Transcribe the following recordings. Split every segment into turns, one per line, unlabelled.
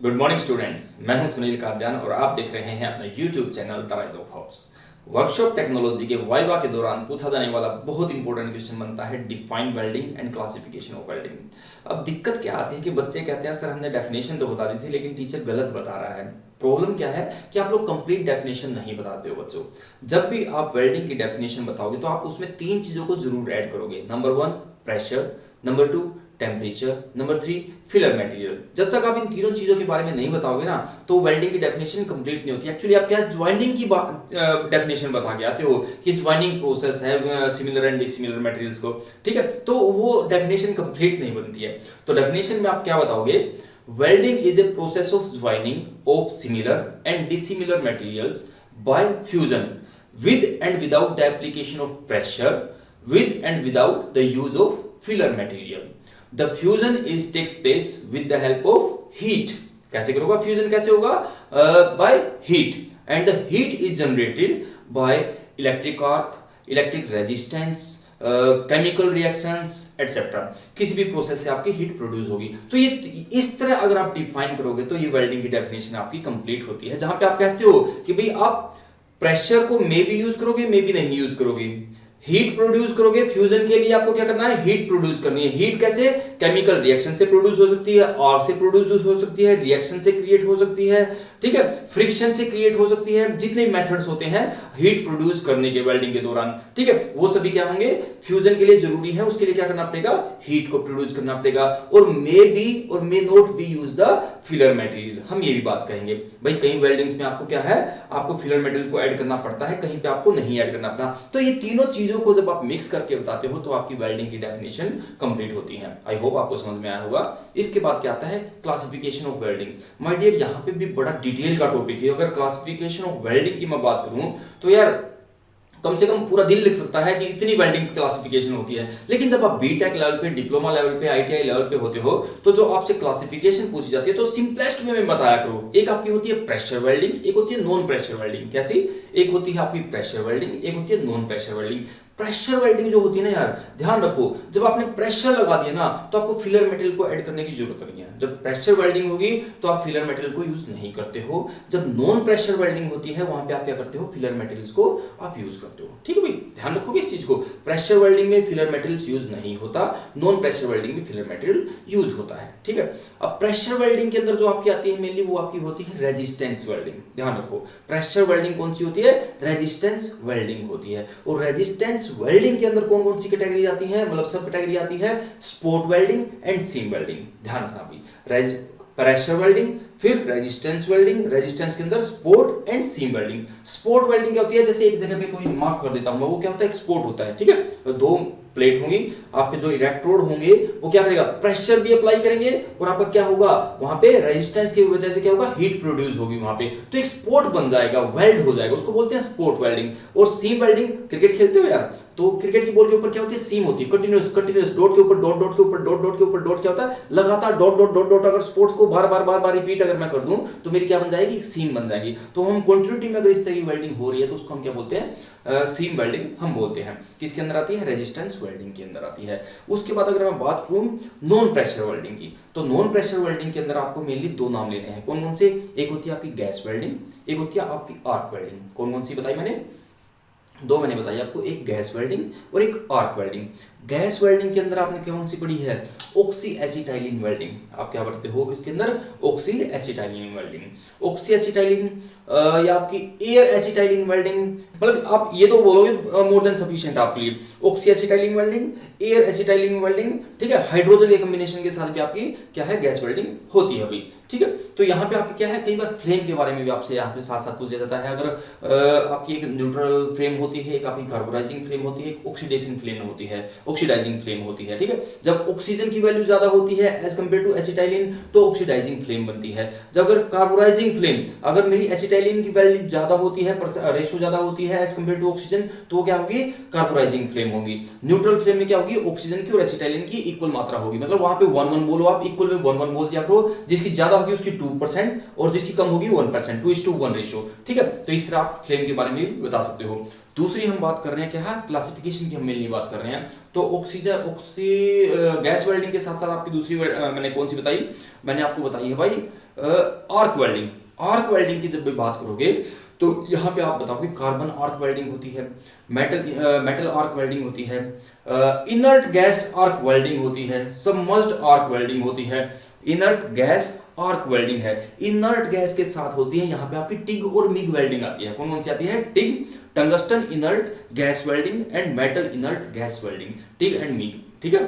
Good morning students, मैं हूं सुनील काद्यान और आप देख रहे हैं अपना YouTube channel the rise of hopes. Workshop technology के वाइवा के दौरान पूछा जाने वाला बहुत इंपॉर्टेंट क्वेश्चन बनता है define welding and classification of welding. अब दिक्कत क्या आती है कि बच्चे कहते हैं सर हमने डेफिनेशन तो बता दी थी लेकिन टीचर गलत बता रहा है। प्रॉब्लम क्या है कि आप लोग कंप्लीट डेफिनेशन नहीं बताते हो बच्चों। जब भी आप वेल्डिंग की डेफिनेशन बताओगे तो आप उसमें 3 चीजों को जरूर ऐड करोगे। Number 1 pressure, number 2 temperature, number 3 filler material. जब तक आप इन तीनों चीजों के बारे में नहीं बताओगे ना तो वेल्डिंग की डेफिनेशन कंप्लीट नहीं होती। एक्चुअली आप क्या ज्वाइनिंग की डेफिनेशन बता के आते हो कि ज्वाइनिंग प्रोसेस है सिमिलर एंड डिसिमिलर मटेरियल्स को, ठीक है, तो वो डेफिनेशन कंप्लीट नहीं बनती है। तो डेफिनेशन में आप क्या बताओगे, welding is a process of joining of similar and dissimilar materials bye fusion with and without the application of pressure, with and without the use of filler material. The fusion is takes place with the help of heat. कैसे करोगा fusion, कैसे होगा? By heat, and the heat is generated by electric arc, electric resistance, chemical reactions etcetera. किसी भी process से आपकी heat produce होगी। तो ये इस तरह अगर आप डिफाइन करोगे तो ये वेल्डिंग की डेफिनेशन आपकी कंप्लीट होती है, जहां पे आप कहते हो कि भाई आप प्रेशर को मे भी यूज करोगे, मे भी नहीं यूज करोगे, हीट प्रोड्यूस करोगे। फ्यूजन के लिए आपको क्या करना है, हीट प्रोड्यूस करनी है। हीट कैसे? केमिकल रिएक्शन से प्रोड्यूस हो सकती है, आर्क से प्रोड्यूस हो सकती है, रिएक्शन से क्रिएट हो सकती है, ठीक है, फ्रिक्शन से क्रिएट हो सकती है। जितने मेथड्स होते हैं हीट प्रोड्यूस करने के वेल्डिंग के दौरान, ठीक है, वो सभी क्या होंगे, फ्यूजन के लिए जरूरी है। उसके लिए क्या करना पड़ेगा, हीट को प्रोड्यूस करना पड़ेगा। और मे बी और may not be use the filler material. हम ये भी बात कहेंगे भाई कहीं वेल्डिंग्स में आपको क्या है, आपको फिलर मटेरियल को ऐड करना पड़ता है, कहीं पे आपको नहीं ऐड करना पड़ता। तो ये तीनों चीजों को जब आप मिक्स करके बताते हो तो आपकी वेल्डिंग की डेफिनेशन कंप्लीट होती है। आई होप आपको समझ में आया होगा। इसके बाद क्या आता है, classification of welding. My dear यहां पे भी बड़ा डिटेल का टॉपिक है। अगर क्लासिफिकेशन ऑफ वेल्डिंग की मैं बात करूं तो यार कम से कम पूरा दिन लिख सकता है कि इतनी वेल्डिंग की क्लासिफिकेशन होती है। लेकिन जब आप बीटेक लेवल पे, डिप्लोमा लेवल पे, आईटीआई लेवल पे होते हो तो जो आपसे क्लासिफिकेशन पूछी जाती है तो सिंपलेस्ट वे में बताया करो। एक आपकी होती है प्रेशर वेल्डिंग, एक होती है नॉन प्रेशर वेल्डिंग। कैसी? एक होती है आपकी प्रेशर वेल्डिंग, एक होती है non pressure welding. Pressure welding जो होती है ना यार, ध्यान रखो, जब आपने प्रेशर लगा दिया ना तो आपको फिलर मटेरियल को ऐड करने की जरूरत नहीं है। जब प्रेशर वेल्डिंग होगी तो आप फिलर मटेरियल को यूज नहीं करते हो। जब नॉन प्रेशर वेल्डिंग होती है वहां पे आप क्या करते हो, फिलर मटेरियल्स को आप यूज करते हो। ठीक है भाई, ध्यान रखोगे इस चीज को। प्रेशर वेल्डिंग में फिलर मटेरियल्स यूज नहीं होता, नॉन प्रेशर वेल्डिंग में फिलर मटेरियल यूज होता है। ठीक है, अब प्रेशर वेल्डिंग के अंदर जो आपकी आती है मेनली वो आपकी होती है रेजिस्टेंस वेल्डिंग। ध्यान रखो, प्रेशर वेल्डिंग कौन सी होती है, रेजिस्टेंस वेल्डिंग होती है। और रेजिस्टेंस वेल्डिंग के अंदर कौन कौन सी कैटेगरी आती है, मतलब सब कैटेगरी आती है, spot welding and seam welding. ध्यान रखना भाई, प्रेशर वेल्डिंग, फिर रेजिस्टेंस वेल्डिंग, रेजिस्टेंस के अंदर spot and seam welding. Spot welding क्या होती है, जैसे एक जगह पे कोई मार्क कर देता हूं, वो क्या होता है, एक स्पॉट होता है। ठीक है, तो 2 प्लेट होंगी, आपके जो इलेक्ट्रोड होंगे वो क्या करेगा, प्रेशर भी अप्लाई करेंगे और आपका क्या होगा, वहां पे रेजिस्टेंस की वजह से क्या होगा, हीट प्रोड्यूस होगी वहां पे, तो एक स्पॉट बन जाएगा, वेल्ड हो जाएगा, उसको बोलते हैं स्पॉट वेल्डिंग। और सीम वेल्डिंग, क्रिकेट खेलते हो यार, तो क्रिकेट की बॉल के ऊपर क्या होती है, सीम होती है, कंटीन्यूअस डॉट के ऊपर डॉट, डॉट के ऊपर डॉट, डॉट के ऊपर डॉट, क्या होता है, लगातार डॉट डॉट डॉट डॉट। अगर स्पोर्ट्स को बार बार रिपीट अगर मैं कर दूं तो मेरी क्या बन जाएगी, सीम बन जाएगी। तो हम कंटिन्यूटी में अगर इस तरह की वेल्डिंग हो रही है तो उसको हम क्या बोलते हैं, सीम वेल्डिंग हम बोलते हैं। किसके अंदर आती है, रेजिस्टेंस वेल्डिंग के अंदर आती है। उसके बाद अगर मैं बात करूं नॉन प्रेशर वेल्डिंग की, तो नॉन प्रेशर वेल्डिंग के अंदर आपको मेनली 2 नाम लेने हैं। कौन कौन से? एक होती है आपकी गैस वेल्डिंग, एक होती है आपकी आर्क वेल्डिंग। कौन कौन सी बताई मैंने? 2 मैंने बताई आपको, एक गैस वेल्डिंग और एक आर्क वेल्डिंग। गैस वेल्डिंग के अंदर आपने कौन सी पढ़ी है, ऑक्सी एसिटाइलिन वेल्डिंग। आप क्या पढ़ते हो इसके अंदर, oxy acetylene welding. Oxy acetylene या आपकी एयर एसिटाइलिन वेल्डिंग, मतलब आप ये तो बोलोगे मोर देन सफिशिएंट आपके लिए। Oxy acetylene welding, air acetylene welding, ठीक है, हाइड्रोजन के कॉम्बिनेशन के साथ भी आपकी क्या है, गैस वेल्डिंग होती है भाई। ठीक है, तो यहाँ पे आपकी क्या है, कई बार फ्लेम के बारे में भी आपसे यहाँ पे साथ साथ पूछ लिया जाता है। अगर आपकी एक न्यूट्रल फ्लेम होती है, एक आपकी कार्बोनाइजिंग फ्लेम होती है, एक ऑक्सीडेशन फ्लेम होती है, ऑक्सीडाइजिंग फ्लेम होती है। ठीक है, जब ऑक्सीजन की वैल्यू ज्यादा होती है एज कंपेयर टू एसिटाइलिन तो ऑक्सीडाइजिंग फ्लेम बनती है। जब अगर कार्बोनाइजिंग फ्लेम, अगर मेरी एसिटाइलिन की वैल्यू ज्यादा होती है, रेशियो ज्यादा होती है एज कंपेयर टू ऑक्सीजन, तो वो क्या होगी, कार्बोनाइजिंग फ्लेम होगी। न्यूट्रल फ्लेम में क्या होगी, ऑक्सीजन की और एसिटाइलिन की इक्वल मात्रा होगी, मतलब वहां पे 1-1 बोलो आप, इक्वल में 1-1 बोल दिया करो। जिसकी ज्यादा होगी उसकी 2% और जिसकी कम होगी 1%, 2:1 रेशियो। ठीक है, तो इस तरह आप फ्लेम के बारे में भी बता सकते हो। दूसरी हम बात कर रहे हैं क्या है, क्लासिफिकेशन की हम मेनली बात कर रहे हैं। तो गैस वेल्डिंग के साथ साथ आपकी दूसरी मैंने कौन सी बताई, मैंने आपको बताई है भाई आर्क वेल्डिंग। आर्क वेल्डिंग की जब भी बात करोगे तो यहाँ पे आप बताओगे कार्बन आर्क वेल्डिंग होती है, मेटल आर्क वेल्डिंग होती है, इनर्ट गैस आर्क वेल्डिंग होती है, सबमर्ज्ड आर्क वेल्डिंग होती है, इनर्ट गैस आर्क वेल्डिंग है। इनर्ट गैस के साथ होती है यहाँ पे आपकी टिग और मिग वेल्डिंग आती है। कौन कौन सी आती है, TIG tungsten inert gas welding and metal inert gas welding, TIG and MiG, ठीक है।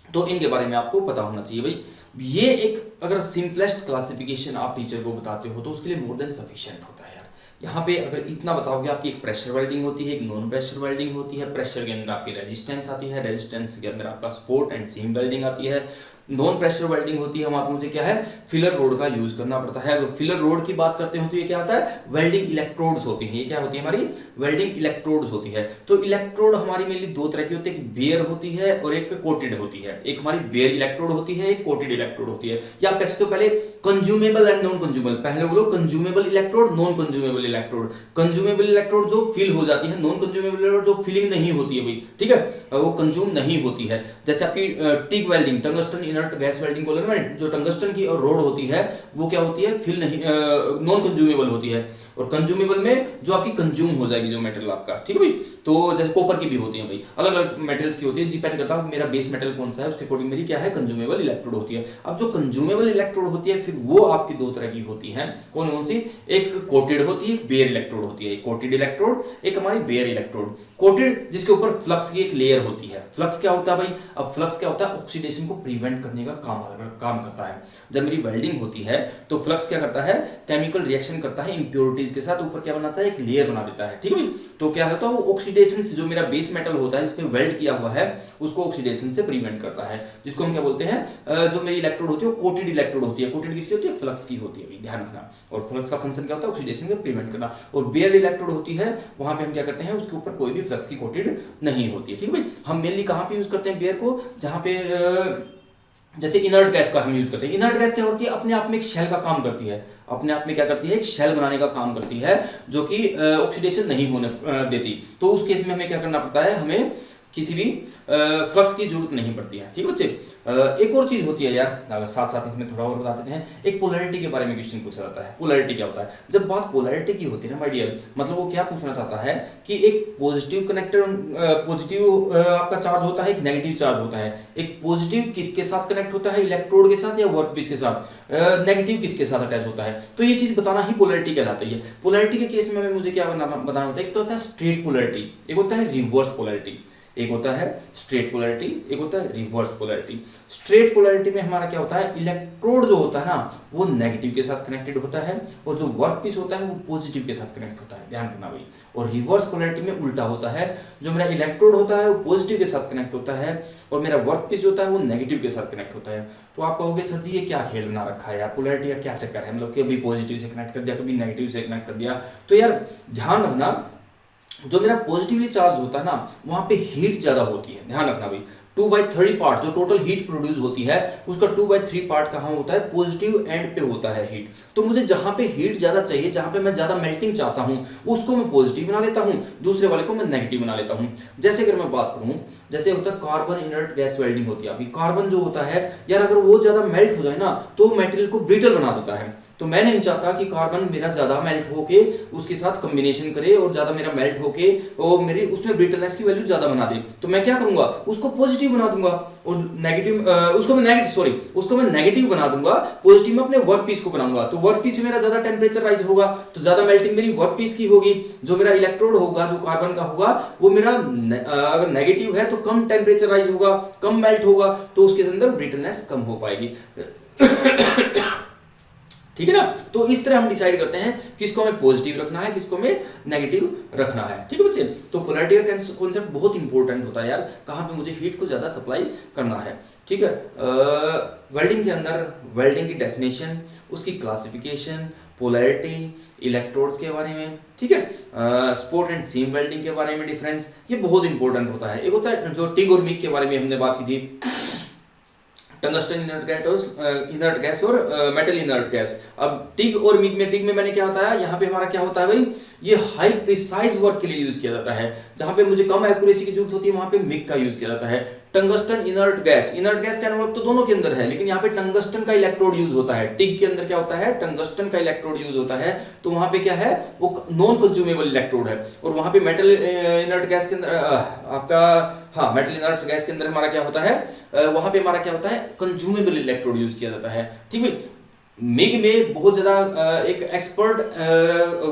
तो इनके बारे में आपको पता होना चाहिए भाई। ये एक अगर सिंपलेस्ट क्लासिफिकेशन आप टीचर को बताते हो तो उसके लिए मोर देन सफिशिएंट होता है यार। यहाँ पे अगर इतना बताओगे, आपकी एक प्रेशर वेल्डिंग होती है, एक नॉन प्रेशर वेल्डिंग होती है, प्रेशर के अंदर आपकी रेजिस्टेंस आती है, रेजिस्टेंस के अंदर आपका सपोर्ट एंड सीम वेल्डिंग आती है, नॉन प्रेशर वेल्डिंग होती है, वहां मुझे क्या है, फिलर रोड का यूज करना पड़ता है। अगर फिलर रोड की बात करते हो तो ये क्या आता है, वेल्डिंग इलेक्ट्रोड्स होती हैं। ये क्या होती है, हमारी वेल्डिंग इलेक्ट्रोड्स होती है। तो इलेक्ट्रोड हमारी मेनली दो तरह की होती है, एक बेयर होती है और एक कोटेड होती है। एक हमारी बेयर इलेक्ट्रोड होती है, एक कोटेड इलेक्ट्रोड होती है। या आप कह सकते हो पहले कंज्यूमेबल एंड नॉन कंज्यूमेबल। पहले बोलो consumable electrode, non consumable electrode. Consumable electrode जो फिल हो जाती है, नॉन कंज्यूमेबल इलेक्ट्रोड जो फिलिंग नहीं होती है भाई, ठीक है, वो कंज्यूम नहीं होती है। जैसे आपकी TIG welding, tungsten inert gas welding, जो टंगस्टन की और रोड होती है वो क्या होती है, फिल नहीं, नॉन कंज्यूमेबल होती है। और कंज्यूमेबल में जो आपकी कंज्यूम हो जाएगी जो मेटल आपका, ठीक है भाई। तो जैसे कॉपर की भी होती है भाई, अलग अलग मेटल्स की होती है, डिपेंड करता है मेरा बेस मेटल कौन सा है, उसके अकॉर्डिंग मेरी क्या है, कंज्यूमेबल इलेक्ट्रोड होती है। अब जो कंज्यूमेबल इलेक्ट्रोड होती है फिर वो आपकी दो तरह की होती है। कौन कौन सी, एक कोटेड होती है, एक बेयर इलेक्ट्रोड होती है। एक कोटेड इलेक्ट्रोड, एक हमारी बेयर इलेक्ट्रोड। कोटेड जिसके ऊपर फ्लक्स की एक लेयर होती है। फ्लक्स क्या होता है भाई, अब फ्लक्स क्या होता है, ऑक्सीडेशन को प्रिवेंट करने का काम करता है। जब मेरी वेल्डिंग होती है तो फ्लक्स क्या करता है, केमिकल रिएक्शन करता है इंप्योरिटीज के साथ, ऊपर क्या बनाता है, एक लेयर बना देता है, ठीक है भाई। तो क्या होता है, वो ऑक्सीडेशन से जो मेरा बेस मेटल होता है जिसपे वेल्ड किया हुआ है उसको ऑक्सीडेशन से प्रिवेंट करता है, जिसको हम क्या बोलते हैं, जो मेरी इलेक्ट्रोड होती है वो कोटेड इलेक्ट्रोड होती है। कोटेड किसकी होती है, फ्लक्स की होती है, ध्यान रखना। और फ्लक्स का फंक्शन क्या होता है, ऑक्सीडेशन को प्रिवेंट करना। और बेयर इलेक्ट्रोड होती है, वहां पे हम क्या करते हैं, उसके ऊपर कोई भी फ्लक्स की कोटेड नहीं होती है, ठीक है भाई। हम मेनली कहां पे यूज करते हैं बेयर को, जहां पे जैसे इनर्ट गैस का हम यूज करते हैं। इनर्ट गैस क्या होती है, अपने आप में एक शेल का काम करती है, अपने आप में क्या करती है, एक शेल बनाने का काम करती है, जो कि ऑक्सीडेशन नहीं होने देती। तो उस केस में हमें क्या करना पड़ता है, हमें किसी भी फ्लक्स की जरूरत नहीं पड़ती है, ठीक है बच्चे। एक और चीज होती है यार, साथ साथ इसमें थोड़ा और बता देते हैं, एक पोलैरिटी के बारे में क्वेश्चन पूछा जाता है। पोलैरिटी क्या होता है, जब बात पोलैरिटी की होती है ना माय डियर, मतलब वो क्या पूछना चाहता है कि एक पॉजिटिव कनेक्टेड पॉजिटिव आपका चार्ज होता है, एक नेगेटिव चार्ज होता है। एक पॉजिटिव किसके साथ कनेक्ट होता है, इलेक्ट्रोड के साथ या वर्कपीस के साथ, नेगेटिव किसके साथ अटैच होता है। तो ये चीज बताना ही पोलैरिटी कहलाती है। पोलैरिटी के केस में मुझे क्या बताना होता है, एक तो होता है स्ट्रेट पोलैरिटी, एक होता है रिवर्स पोलैरिटी। एक होता है स्ट्रेट पोलैरिटी, एक होता है रिवर्स पोलैरिटी। स्ट्रेट पोलैरिटी में हमारा क्या होता है, इलेक्ट्रोड जो होता है ना वो नेगेटिव के साथ कनेक्टेड होता है और जो वर्कपीस होता है वो पॉजिटिव के साथ कनेक्ट होता है, ध्यान रखना भाई। और रिवर्स पोलैरिटी में उल्टा होता है, जो मेरा इलेक्ट्रोड होता है वो पॉजिटिव के साथ कनेक्ट होता है और मेरा वर्कपीस होता है वो नेगेटिव के साथ कनेक्ट होता है। तो आप कहोगे सर जी ये क्या खेल बना रखा है यार, पोलैरिटी का क्या चक्कर है, मतलब कभी पॉजिटिव से कनेक्ट कर दिया, कभी नेगेटिव से कनेक्ट कर दिया। तो यार ध्यान रखना, जो मेरा पॉजिटिवली चार्ज होता है ना वहां पे हीट ज्यादा होती है, ध्यान रखना भाई। 2/3 पार्ट जो टोटल हीट प्रोड्यूस होती है उसका 2/3 पार्ट कहां होता है, पॉजिटिव एंड पे होता है हीट। तो मुझे जहां पे हीट ज्यादा चाहिए, जहां पे मैं ज्यादा मेल्टिंग चाहता हूं, उसको मैं पॉजिटिव बना लेता हूं, दूसरे वाले को मैं नेगेटिव बना लेता हूं। जैसे अगर मैं बात करूं, जैसे होता है कार्बन इनर्ट गैस वेल्डिंग होती है। अभी कार्बन जो होता है यार, अगर वो ज्यादा मेल्ट हो जाए ना तो मटेरियल को ब्रिटल बना देता है। तो मैं नहीं चाहता कि कार्बन मेरा ज्यादा मेल्ट होके उसके साथ कॉम्बिनेशन करे और ज्यादा मेरा मेल्ट होके और मेरे उसमें ब्रिटलनेस की वैल्यू ज्यादा बना दे। तो मैं क्या करूंगा, उसको पॉजिटिव बना दूंगा और नेगेटिव उसको मैं नेगेटिव बना दूंगा, पॉजिटिव में अपने वर्क पीस को बनाऊंगा। तो वर्क पीस में मेरा ज्यादा टेम्परेचर राइज होगा तो ज्यादा मेल्टिंग मेरी वर्क पीस की होगी। जो मेरा इलेक्ट्रोड होगा जो कार्बन का होगा वो मेरा अगर नेगेटिव है तो कम टेम्परेचर राइज होगा, कम मेल्ट होगा, तो उसके अंदर ब्रिटलनेस कम हो पाएगी। ठीक है ना। तो इस तरह हम डिसाइड करते हैं किसको हमें पॉजिटिव रखना है, किसको हमें नेगेटिव रखना है। ठीक है बच्चे। तो पोलैरिटी का कॉन्सेप्ट बहुत इंपॉर्टेंट होता है यार, कहां पे मुझे हीट को ज्यादा सप्लाई करना है। ठीक है। वेल्डिंग के अंदर वेल्डिंग की डेफिनेशन, उसकी क्लासिफिकेशन, पोलैरिटी, इलेक्ट्रोड्स के बारे में, ठीक है, स्पोर्ट एंड सीम वेल्डिंग के बारे में डिफरेंस, ये बहुत इंपॉर्टेंट होता है। एक होता है जो टिग और मिग के बारे में हमने बात की थी, टंगस्टन इनर्ट गैस और मेटल इनर्ट गैस। अब टिग और मिग में मैंने क्या बताया, यहाँ पे हमारा क्या होता है भाई, ये हाई प्रिसाइज वर्क के लिए यूज किया जाता है। जहां पे मुझे कम एक्यूरेसी की जरूरत होती है वहां पे मिग का यूज किया जाता है। टंगस्टन इनर्ट गैस का मतलब तो दोनों के अंदर है, लेकिन यहाँ पे टंगस्टन का इलेक्ट्रोड यूज होता है। टिग के अंदर क्या होता है, टंगस्टन का इलेक्ट्रोड यूज होता है, तो वहां पे क्या है, वो नॉन कंज्यूमेबल इलेक्ट्रोड है। और वहां पे मेटल इनर्ट गैस के अंदर मेटल इनर्ट गैस के अंदर हमारा क्या होता है, वहां पे हमारा क्या होता है, कंज्यूमेबल इलेक्ट्रोड यूज किया जाता है। ठीक है, मिग में बहुत ज्यादा एक एक्सपर्ट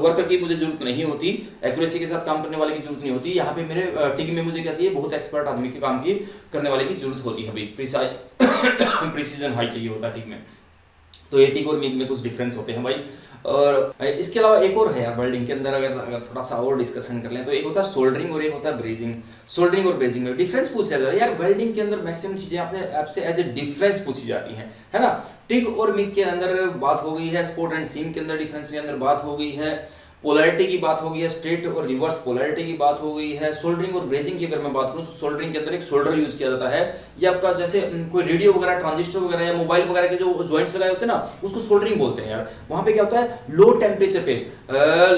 वर्कर की मुझे जरूरत नहीं होती, एक्यूरेसी के साथ काम करने वाले की जरूरत नहीं होती। यहाँ पे मेरे टिग में मुझे क्या चाहिए, बहुत एक्सपर्ट आदमी के काम की करने वाले की जरूरत होती है भाई, प्रिसीजन हाई चाहिए होता है टिग में। तो ये टिग और मिग में कुछ डिफरेंस होते हैं भाई। और इसके अलावा एक और है यार वेल्डिंग के अंदर, अगर थोड़ा सा और डिस्कशन कर लें तो एक होता है सोल्डरिंग और एक होता है ब्रेजिंग। सोल्डरिंग और ब्रेजिंग में डिफरेंस पूछा जाता है यार, वेल्डिंग के अंदर मैक्सिमम चीजें आपसे एज ए डिफरेंस पूछी जाती है ना। टिग और मिग के अंदर बात हो गई है, स्पोर्ट एंड सीम के अंदर डिफरेंस के अंदर बात हो गई है, पोलैरिटी की बात हो गई है, स्ट्रेट और रिवर्स पोलैरिटी की बात हो गई है। सोल्डरिंग और ब्रेजिंग की अगर मैं बात करूं तो सोल्डरिंग के अंदर एक सोल्डर यूज किया जाता है। ये आपका जैसे कोई रेडियो वगैरह, ट्रांजिस्टर वगैरह या मोबाइल वगैरह के जो जॉइंट्स लगाए होते हैं ना, उसको सोल्डरिंग बोलते हैं यार। वहां पे क्या होता है, लो टेम्परेचर पे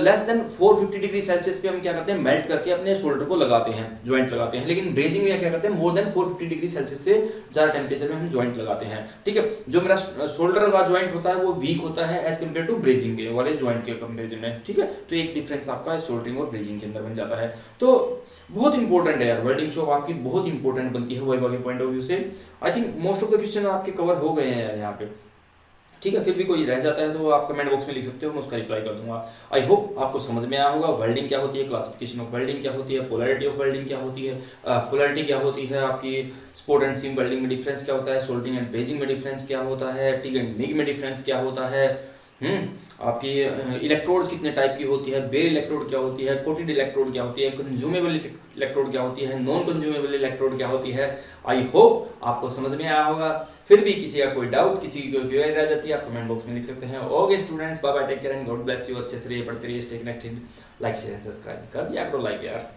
लेस देन 450 डिग्री सेल्सियस पे हम क्या करते हैं, मेल्ट करके अपने सोल्डर को लगाते हैं, ज्वाइंट लगाते हैं। लेकिन ब्रेजिंग में क्या करते हैं, मोर देन 450 डिग्री सेल्सियस से ज्यादा टेम्परेचर में हम ज्वाइंट लगाते हैं। ठीक है, जो मेरा शोल्डर का ज्वाइंट होता है वो वीक होता है एज कम्पेयर टू ब्रेजिंग के वाले ज्वाइंट के कंपेरिजन में। ठीक है, तो एक डिफरेंस आपका सोल्डरिंग और ब्रेजिंग के अंदर बन जाता है। तो बहुत इंपॉर्टेंट है यार, वेल्डिंग शॉप आपकी बहुत इंपॉर्टेंट बनती है वाइवा के पॉइंट ऑफ व्यू से। I think most of the question आपके कवर हो गए हैं यार यहाँ पे। ठीक है, फिर भी कोई रह जाता है तो आप कमेंट बॉक्स में लिख सकते हो, मैं उसका रिप्लाई कर दूंगा। आई होप आपको समझ में आया होगा वेल्डिंग क्या होती है, क्लासिफिकेशन ऑफ वेल्डिंग क्या होती है, पोलैरिटी ऑफ वेल्डिंग क्या होती है, पोलैरिटी क्या होती है, आपकी स्पोर्ट एंड सीम वेल्डिंग में डिफरेंस क्या होता है, सोल्डरिंग एंड ब्रेजिंग में डिफरेंस क्या होता है, टिग एंड मिग में डिफरेंस क्या होता है, आपकी इलेक्ट्रोड्स कितने टाइप की होती है, बेयर इलेक्ट्रोड क्या होती है, कोटेड इलेक्ट्रोड क्या होती है, कंज्यूमेबल इलेक्ट्रोड क्या होती है, नॉन कंज्यूमेबल इलेक्ट्रोड क्या होती है। आई होप आपको समझ में आया होगा। फिर भी किसी का कोई डाउट, किसी की कोई क्वेरी रह जाती है, आप कमेंट बॉक्स में लिख सकते हैं। Okay students, bye bye, take care and God bless you. अच्छे से रहिए, पढ़ते रहिए, stay connected, like share and subscribe कर दिया करो, लाइक यार।